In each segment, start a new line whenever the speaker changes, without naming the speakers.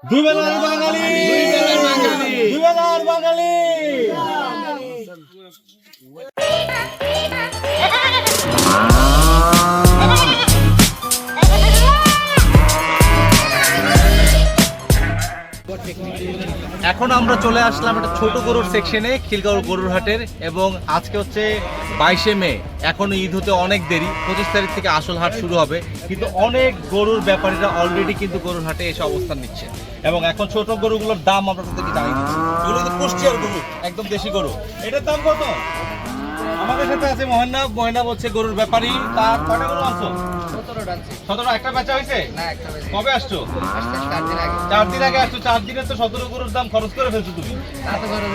দুই বেলার বাঙালি, দুই বেলার বাঙালি, দুই বেলার বাঙালি। এখন আমরা চলে আসলাম একটা ছোট গরুর সেকশনে, খিলগাঁও গরুর হাটের। এবং আজকে হচ্ছে 22শে মে। এখনো ঈদ হতে অনেক দেরি, 25 তারিখ থেকে আসল হাট শুরু হবে। কিন্তু অনেক গরুর ব্যাপারীরা অলরেডি কিন্তু গরুর হাটে এসে অবস্থান নিচ্ছে। এবং এখন ছোট গরুগুলোর দাম আমরা তাদেরকে জানিয়ে দিচ্ছি। এগুলো কিন্তু কুষ্টিয়ার গরু, একদম দেশি গরু। এটার দাম কত? আমাদের সাথে আছে মহেন্দ্র। মহেন্দ্র বলছে গরুর ব্যাপারী। তার কয়টা গরু আনছো? 17। একটা বেচা হয়েছে? কবে আসছো? 4 দিন আগে আসছো। 4 দিনে তো 17 গরুর দাম খরচ করে ফেলছো তুমি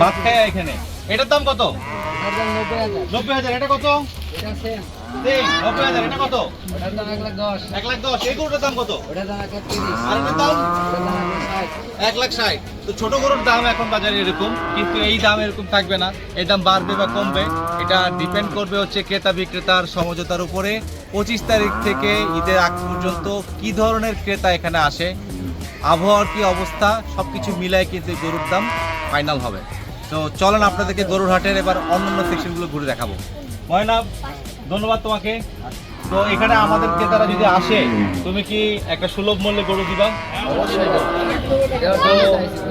ভাত খায় এখানে। এটার দাম কত? 90,000। এটা কত? 90,000। এটা কত? 1,10,000। এই গরুটার দাম কত? আর এটার দাম 1,60,000। তো ছোট গরুর দাম এখন বাজারে এরকম, কিন্তু এই দাম এরকম থাকবে না। এই দাম বাড়বে বা কমবে, এটা ডিপেন্ড করবে হচ্ছে ক্রেতা বিক্রেতার সমঝোতার উপরে। 25 তারিখ থেকে ঈদের আগ পর্যন্ত কি ধরনের ক্রেতা এখানে আসে, আবহাওয়ার কি অবস্থা, সবকিছু মিলায় কিন্তু গরুর দাম ফাইনাল হবে। তো চলেন আপনাদেরকে গরুর হাটের এবার অন্যান্য সেকশনগুলো ঘুরে দেখাবো। ময়না, ধন্যবাদ তোমাকে। তো এখানে আমাদের ক্রেতারা যদি আসে, তুমি কি একটা সুলভ মূল্যে গরু দিবা? তো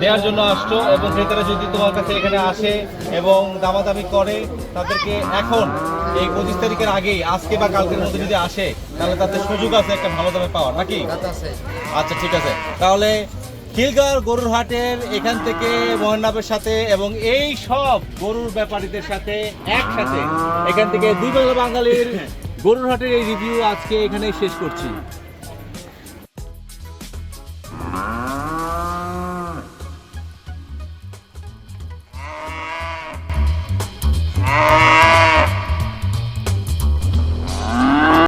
দেওয়ার জন্য আসছো। এবং ক্রেতারা যদি তোমার কাছে এখানে আসে এবং দামাদামি করে, তাদেরকে এখন এই 25 তারিখের আগেই, আজকে বা কালকের মধ্যে যদি আসে, তাহলে তাদের সুযোগ আছে একটা ভালো দামে পাওয়ার, নাকি? আচ্ছা, ঠিক আছে। তাহলে খিলগাঁও গরুর হাটের এখান থেকে মহেন্দ্রের সাথে এবং এই সব গরুর ব্যাপারীদের সাথে একসাথে এখান থেকে দুই বেলা বাঙালির গরুর হাটের এই রিভিউ আজকে এখানেই শেষ করছি।